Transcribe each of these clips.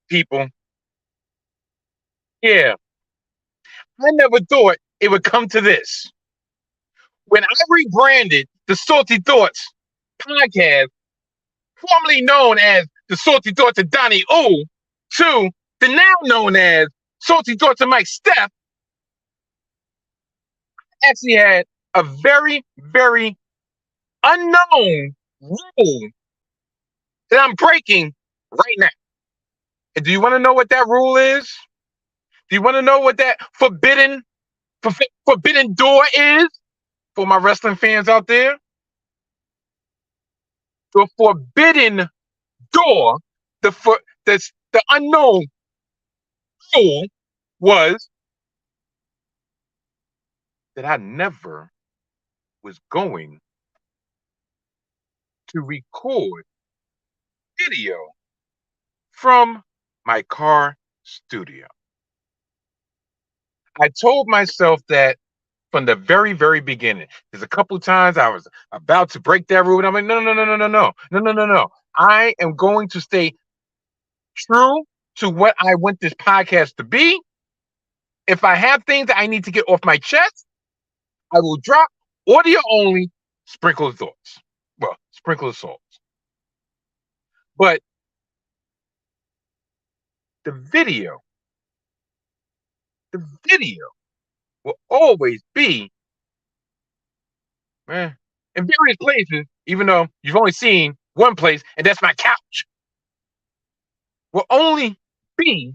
people. Yeah, I never thought it would come to this. When I rebranded the Salty Thoughts podcast, formerly known as the Salty Thoughts of Donnie O, to the now known as Salty Thoughts of Mike Steph, actually had a very, very unknown rule that I'm breaking right now. And do you want to know what that rule is? Do you want to know what that forbidden door is for my wrestling fans out there? The forbidden door, the unknown rule was that I never was going to record video from my car studio. I told myself that from the very, very beginning. There's a couple of times I was about to break that rule, and I'm like, no, no, no, no, no, no, no, no, no, no. I am going to stay true to what I want this podcast to be. If I have things that I need to get off my chest, I will drop audio only, sprinkle of thoughts. Well, sprinkle of salts. But the video will always be, in various places, even though you've only seen one place, and that's my couch, will only be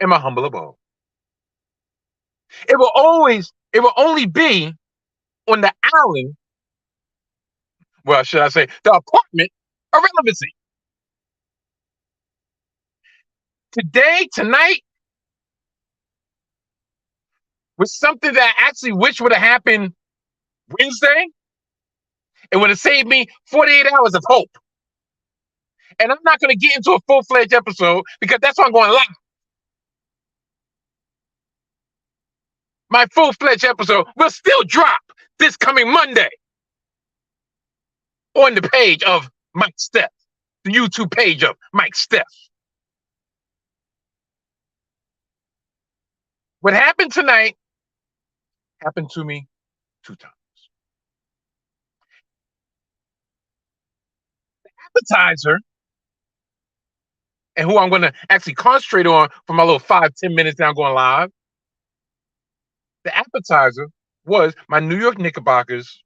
in my humble abode. It will only be on the island, well, should I say, the apartment of relevancy. Tonight, was something that I actually wish would have happened Wednesday. It would have saved me 48 hours of hope. And I'm not going to get into a full-fledged episode because that's why I'm going live. My full-fledged episode will still drop this coming Monday on the page of Mike Steph, the YouTube page of Mike Steph. What happened tonight happened to me 2 times. The appetizer, and who I'm going to actually concentrate on for my little 5-10 minutes now going live. The appetizer was my New York Knickerbockers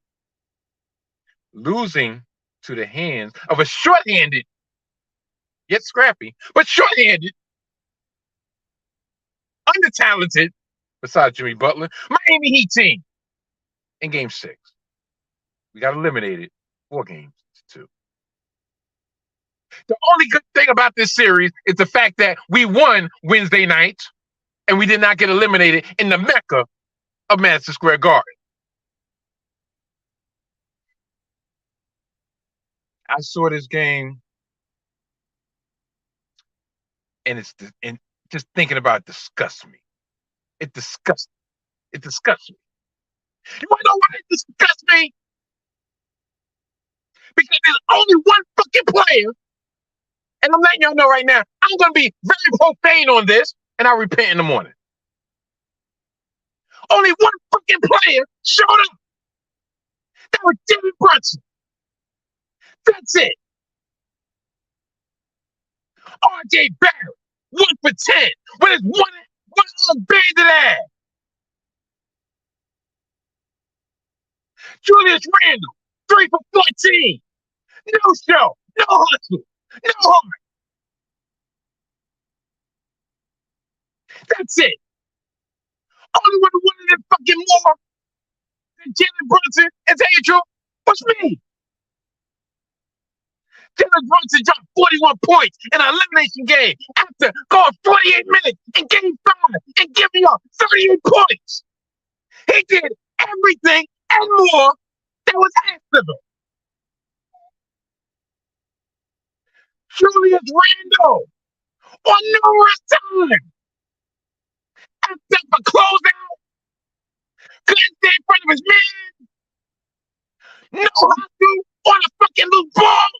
losing to the hands of a short-handed, yet scrappy, but short-handed, under-talented, besides Jimmy Butler, Miami Heat team in Game 6. We got eliminated 4 games to 2. The only good thing about this series is the fact that we won Wednesday night and we did not get eliminated in the Mecca of Madison Square Garden. I saw this game, and just thinking about it disgusts me. It disgusts me. You want to know why it disgusts me? Because there's only one fucking player, and I'm letting y'all know right now, I'm going to be very profane on this, and I'll repent in the morning. Only one fucking player showed up. That was Jimmy Brunson. That's it. R.J. Barrett, 1 for 10, with his one unbanded ass. Julius Randle, 3 for 14. No show, no hustle, no heart. That's it. Only one who wanted it fucking more than Jalen Brunson and tell you the truth was me. Jalen Brunson dropped 41 points in an elimination game after going 48 minutes in Game 5 and giving up 38 points. He did everything and more that was asked of him. Julius Randle on numerous times. Except for closeout, couldn't stay in front of his man. No hustle on a fucking loose ball.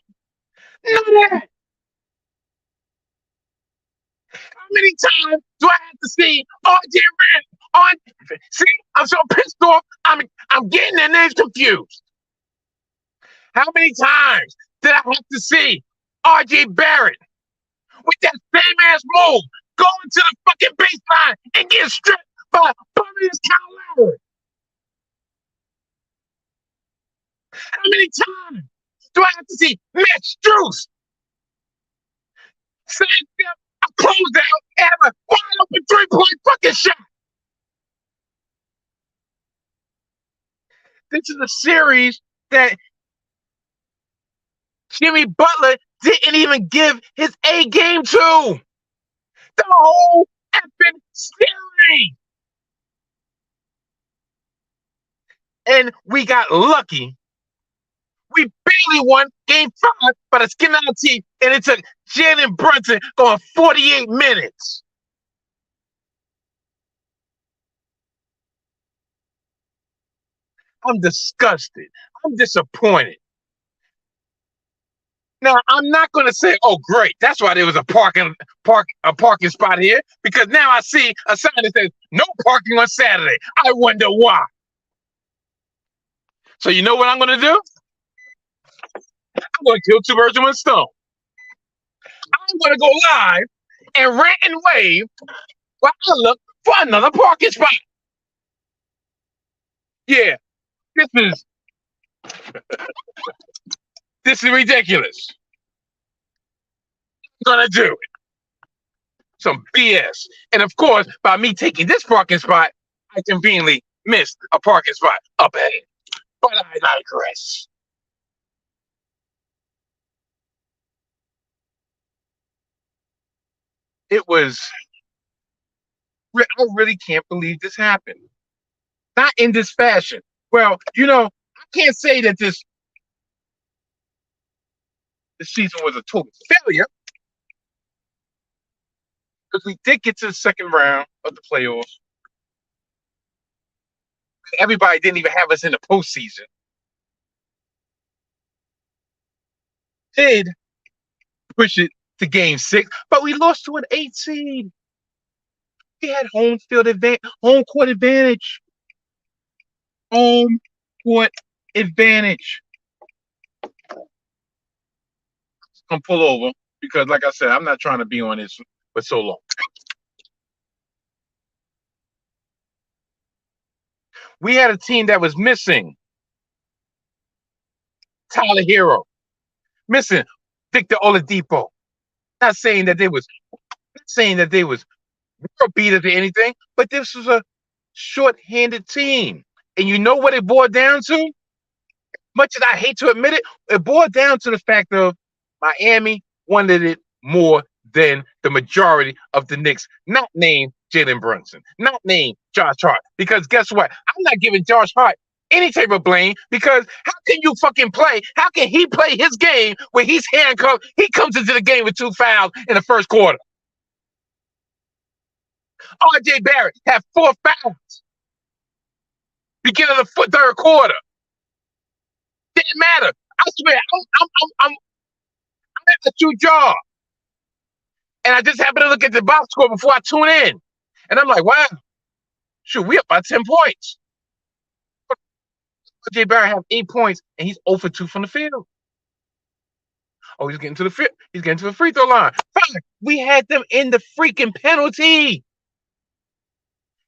times do I have to see RJ on? See, I'm so pissed off. I'm getting their names confused. How many times did I have to see RJ Barrett with that same ass move going to the fucking baseline and get stripped by Bobby's Kyle Lowry? How many times do I have to see Mitch Strus sidestep a closeout and have a wide open 3-point fucking shot? This is a series that Jimmy Butler didn't even give his A game to. The whole effing series. And we got lucky. We barely won game 5 by the skin of our teeth, and it took Jalen Brunson going 48 minutes. I'm disgusted. I'm disappointed. Now, I'm not going to say, "Oh, great, that's why there was a parking spot here," because now I see a sign that says "No parking on Saturday." I wonder why. So you know what I'm going to do? I'm going to kill two birds with one stone. I'm going to go live and rant and wave while I look for another parking spot. Yeah, this is ridiculous. I'm going to do it. Some BS. And of course, by me taking this parking spot, I conveniently missed a parking spot up ahead. But I digress. It was, I really can't believe this happened. Not in this fashion. Well, I can't say that this season was a total failure because we did get to the second round of the playoffs. Everybody didn't even have us in the postseason. Did push it to game 6, but we lost to an 8 seed. We had home court advantage. Home court advantage. I'm gonna pull over because, like I said, I'm not trying to be on this for so long. We had a team that was missing Tyler Hero, missing Victor Oladipo. Not saying that they was world beaters or anything, but this was a short-handed team. And you know what it boiled down to? Much as I hate to admit it, it boiled down to the fact of Miami wanted it more than the majority of the Knicks, not named Jalen Brunson, not named Josh Hart. Because guess what? I'm not giving Josh Hart any type of blame because how can you fucking play? How can he play his game when he's handcuffed? He comes into the game with 2 fouls in the first quarter. RJ Barrett had 4 fouls beginning of the third quarter. Didn't matter. I swear, I'm at the 2 job. And I just happened to look at the box score before I tune in. And I'm like, wow, shoot, we up by 10 points. RJ Barrett have 8 points, and he's 0 for 2 from the field. Oh, he's getting to the free throw line. Fine. We had them in the freaking penalty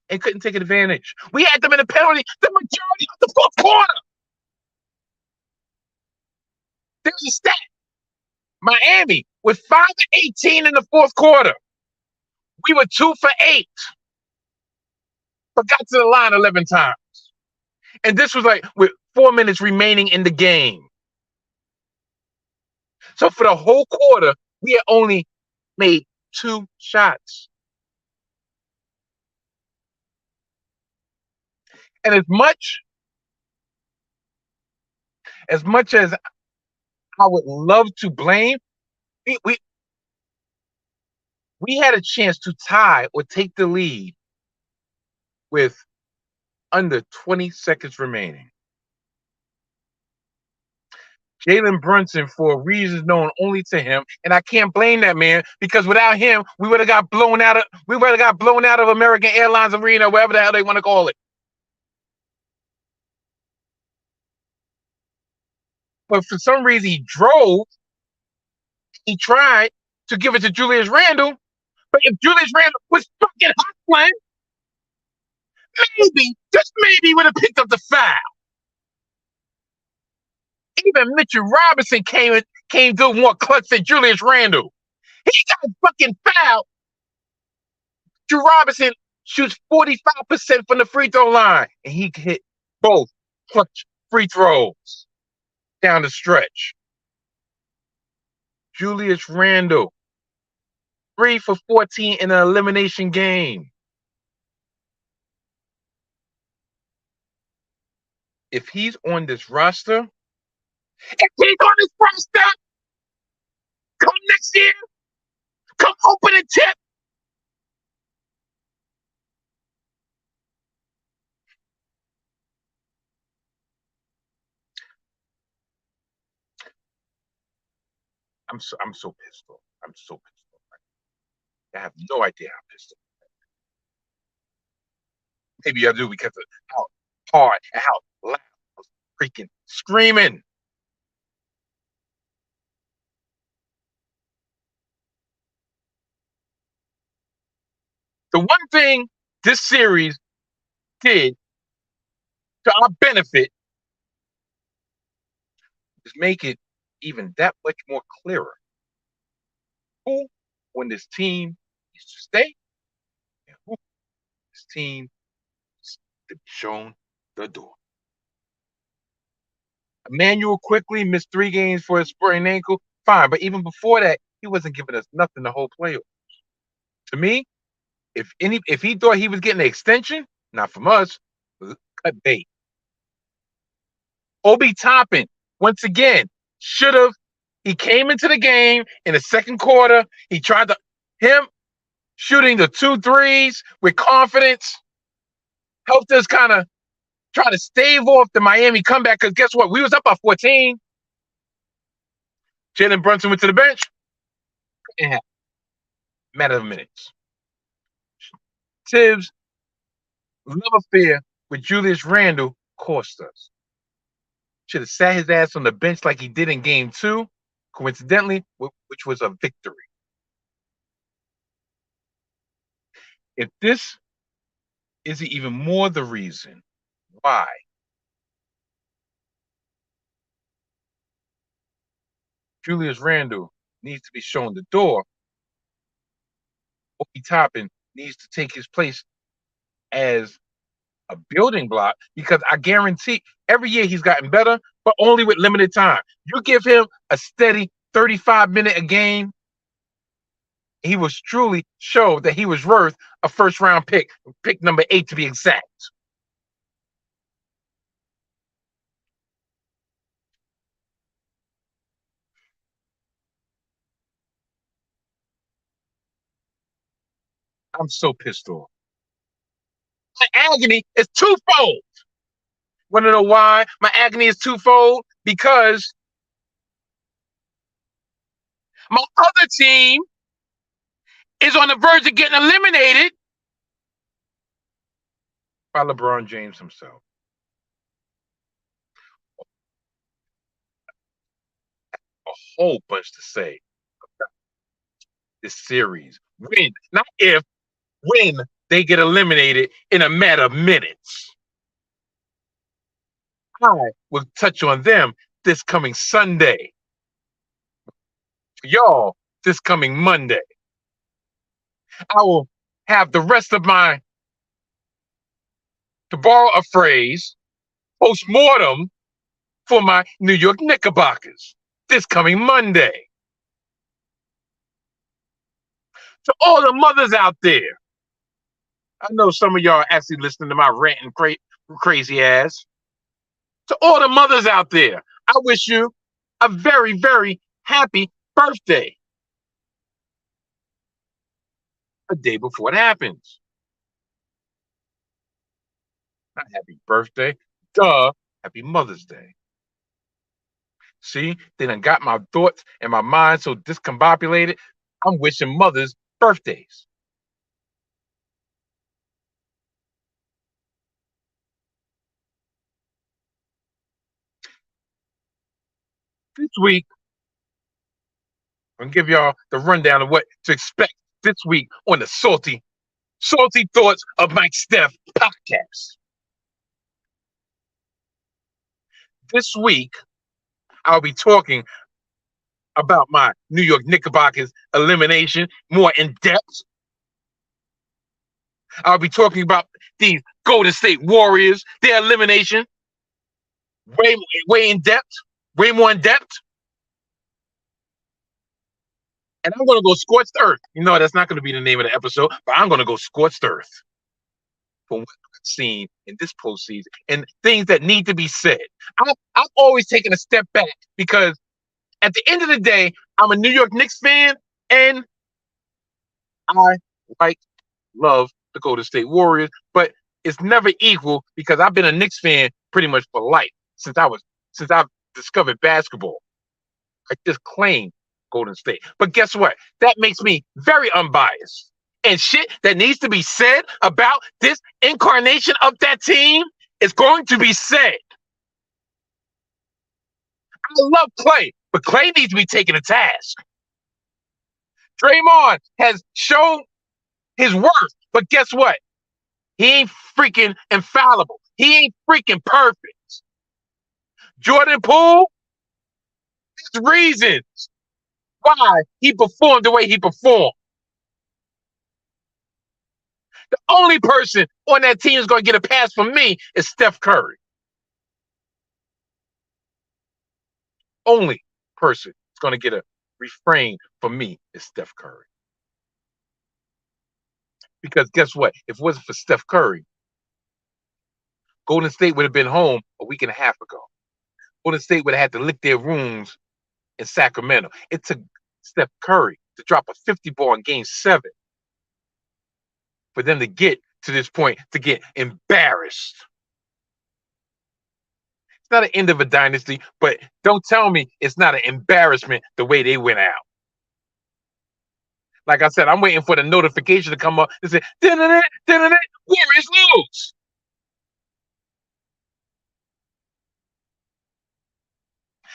and couldn't take advantage. We had them in the penalty the majority of the fourth quarter. There's a stat. Miami was 5 of 18 in the fourth quarter. We were 2 for 8, but got to the line 11 times. And this was like with 4 minutes remaining in the game. So for the whole quarter, we had only made 2 shots. And as much as I would love to blame, we had a chance to tie or take the lead with under 20 seconds remaining. Jalen Brunson for reasons known only to him, and I can't blame that man because without him, we would have got blown out of American Airlines Arena, whatever the hell they want to call it. But for some reason, he tried to give it to Julius Randle. But if Julius Randle was fucking hustling, maybe, just maybe, would have picked up the foul. Even Mitchell Robinson came to more clutch than Julius Randle. He got fucking fouled. Drew Robinson shoots 45% from the free throw line, and he hit both clutch free throws down the stretch. Julius Randle, 3 for 14 in an elimination game. If he's on this roster, come next year, come open a tip. I'm so pissed off. I'm so pissed off. I have no idea how pissed off. Maybe I do because of how hard and how loud I was freaking screaming. The one thing this series did to our benefit is make it even that much more clearer who when this team is to stay and who this team is to be shown the door. Emmanuel quickly missed 3 games for his sprained ankle. Fine, but even before that, he wasn't giving us nothing the whole playoff. To me, if he thought he was getting an extension, not from us, cut bait. Obi Toppin, once again, should have. He came into the game in the second quarter. He tried to him shooting the 2 threes with confidence helped us kind of try to stave off the Miami comeback. Because guess what? We was up by 14. Jalen Brunson went to the bench. Yeah, matter of minutes. Tibbs' love affair with Julius Randle cost us. Should have sat his ass on the bench like he did in game 2, coincidentally, which was a victory. If this is even more the reason why Julius Randle needs to be shown the door, Obi Toppin needs to take his place as a building block because I guarantee every year he's gotten better, but only with limited time. You give him a steady 35-minute a game, he was truly show that he was worth a first-round pick number 8 to be exact. I'm so pissed off. My agony is twofold. Want to know why my agony is twofold? Because my other team is on the verge of getting eliminated by LeBron James himself. A whole bunch to say about this series. When, not if, when they get eliminated in a matter of minutes. I will touch on them this coming Sunday. For y'all, this coming Monday. I will have the rest of my, to borrow a phrase, post-mortem for my New York Knickerbockers this coming Monday. To all the mothers out there, I know some of y'all are actually listening to my ranting crazy ass. To all the mothers out there, I wish you a very, very happy birthday. A day before it happens. Not happy birthday. Duh. Happy Mother's Day. See, they done got my thoughts and my mind so discombobulated. I'm wishing mothers birthdays. This week, I'm gonna give y'all the rundown of what to expect this week on the Salty Thoughts of Mike Steph podcast. This week, I'll be talking about my New York Knickerbockers elimination more in depth. I'll be talking about these Golden State Warriors, their elimination, way way in depth, way more in depth. And I'm going to go scorched earth. You know, that's not going to be the name of the episode, but I'm going to go scorched earth for what I've seen in this postseason and things that need to be said. I'm always taking a step back because at the end of the day, I'm a New York Knicks fan and I like, love the Golden State Warriors, but it's never equal because I've been a Knicks fan pretty much for life since I've discovered basketball. I just claim Golden State. But guess what? That makes me very unbiased. And shit that needs to be said about this incarnation of that team is going to be said. I love Clay, but Clay needs to be taken to task. Draymond has shown his worth, but guess what? He ain't freaking infallible. He ain't freaking perfect. Jordan Poole, there's reasons why he performed the way he performed. The only person on that team is going to get a pass from me is Steph Curry. Only person is going to get a refrain from me is Steph Curry. Because guess what? If it wasn't for Steph Curry, Golden State would have been home a week and a half ago. Golden State would have had to lick their wounds in Sacramento. It took Steph Curry to drop a 50 ball in game 7 for them to get to this point, to get embarrassed. It's not an end of a dynasty, but don't tell me it's not an embarrassment the way they went out. Like I said, I'm waiting for the notification to come up and say, Warriors lose.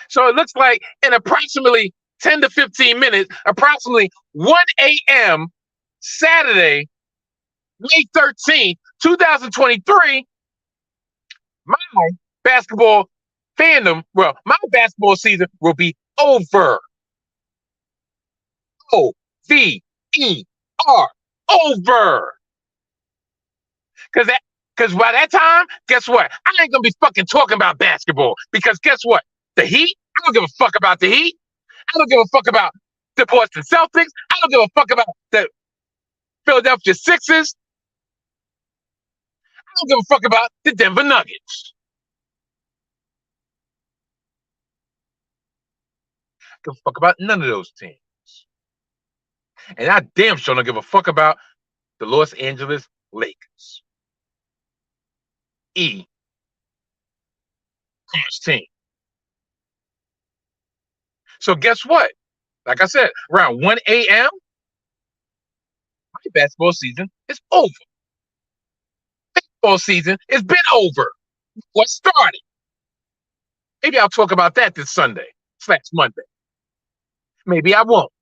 So it looks like in approximately 10 to 15 minutes, approximately 1 a.m. Saturday, May 13th, 2023, my basketball fandom, well, my basketball season will be over. O-V-E-R, over. Because by that time, guess what? I ain't gonna be fucking talking about basketball. Because guess what? The Heat, I don't give a fuck about the Heat. I don't give a fuck about the Boston Celtics. I don't give a fuck about the Philadelphia Sixers. I don't give a fuck about the Denver Nuggets. I don't give a fuck about none of those teams. And I damn sure don't give a fuck about the Los Angeles Lakers. Team. So guess what? Like I said, around 1 a.m., my basketball season is over. Baseball season has been over. What started? Maybe I'll talk about that this Sunday/Monday. Maybe I won't.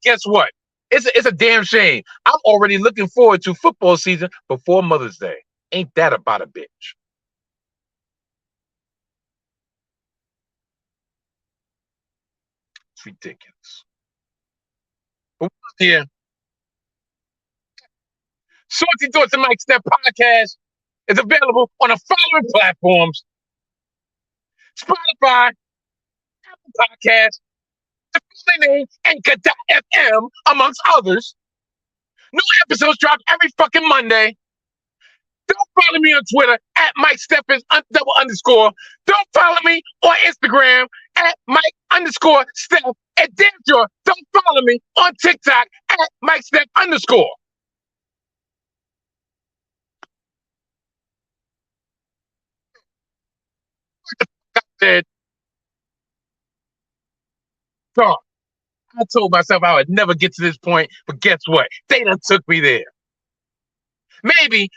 Guess what? It's a damn shame. I'm already looking forward to football season before Mother's Day. Ain't that about a bitch? It's ridiculous. But here, Salty Thoughts of Mike Steph podcast is available on the following platforms: Spotify, Apple Podcasts, the family name, Anchor.fm, amongst others. New episodes drop every fucking Monday. Don't follow me on Twitter at Mike Stephens double underscore. Don't follow me on Instagram at Mike underscore Steph. And damn sure, don't follow me on TikTok at Mike Steph underscore. Said, "God, I told myself I would never get to this point, but guess what? They done took me there. Maybe,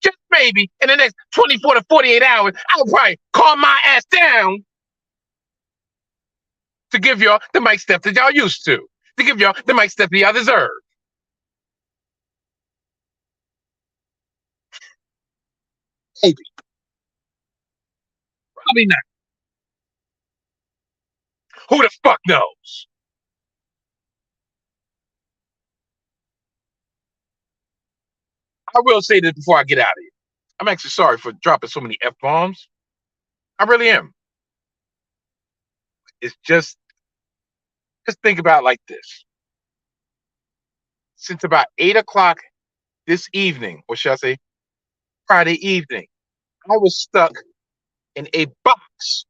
just maybe, in the next 24 to 48 hours, I'll probably calm my ass down to give y'all the mic step that y'all used to give y'all the mic step that y'all deserve. Maybe, probably not. Who the fuck knows? I will say this before I get out of here. I'm actually sorry for dropping so many F bombs. I really am. It's just think about it like this. Since about 8 o'clock this evening, or should I say Friday evening, I was stuck in a box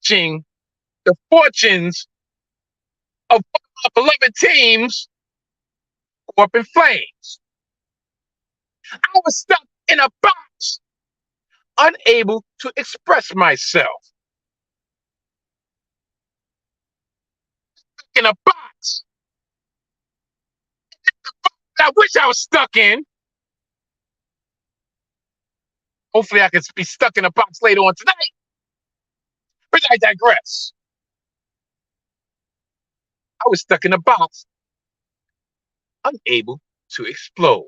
watching the fortunes of my beloved teams go up in flames. I was stuck in a box, unable to express myself. In a box that I wish I was stuck in. Hopefully, I can be stuck in a box later on tonight. But I digress. I was stuck in a box, unable to explode.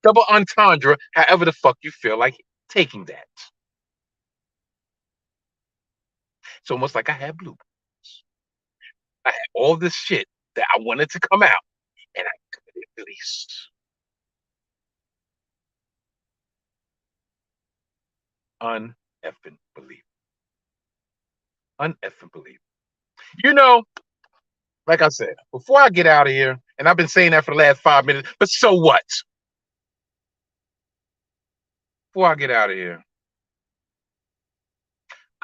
Double entendre, however the fuck you feel like taking that. It's almost like I had bloopers. I had all this shit that I wanted to come out, and I couldn't release. Uneffing believe. Uneffing believe. You know, like I said, before I get out of here, and I've been saying that for the last 5 minutes, but so what? Before I get out of here,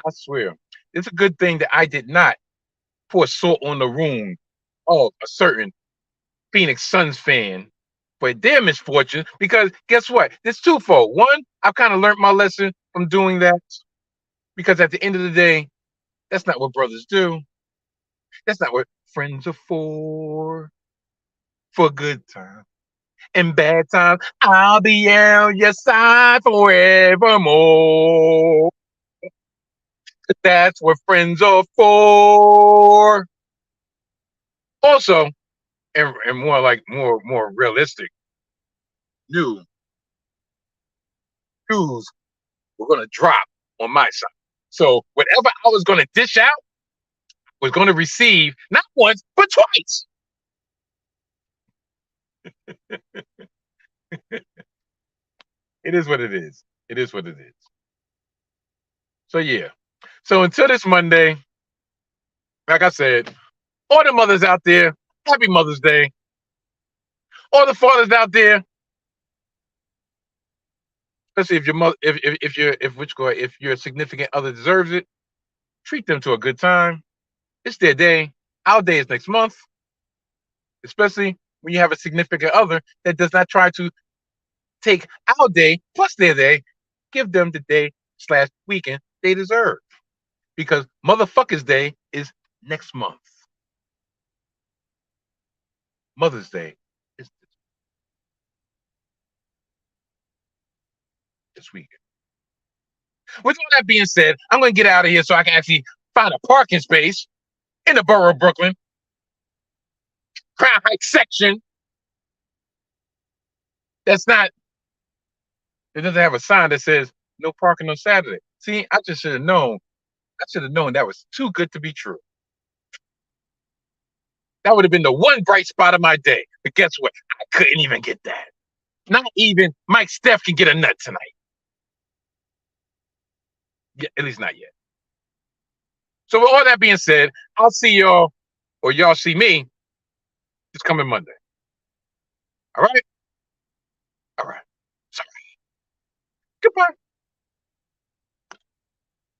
I swear, it's a good thing that I did not pour salt on the wound of a certain Phoenix Suns fan for their misfortune, because guess what? It's twofold. One, I've kind of learned my lesson from doing that, because at the end of the day, that's not what brothers do. That's not what friends are for good times. In bad times, I'll be on your side forevermore. That's what friends are for. Also, and more like more realistic news news were gonna drop on my side. So whatever I was gonna dish out was gonna receive not once but twice. It is what it is. It is what it is. So yeah. So until this Monday, like I said, all the mothers out there, happy Mother's Day. All the fathers out there, especially if your mother, if you're if your significant other deserves it, treat them to a good time. It's their day. Our day is next month. Especially when you have a significant other that does not try to take our day plus their day, give them the day slash weekend they deserve. Because motherfuckers' day is next month. Mother's Day is this weekend. With all that being said, I'm going to get out of here so I can actually find a parking space in the borough of Brooklyn, Crown Heights section. That's not, it doesn't have a sign that says no parking on Saturday. See, I just should have known. I should have known that was too good to be true. That would have been the one bright spot of my day. But guess what? I couldn't even get that. Not even Mike Steph can get a nut tonight. Yeah, at least not yet. So with all that being said, I'll see y'all, or y'all see me, this coming Monday. All right? All right. Sorry. Goodbye.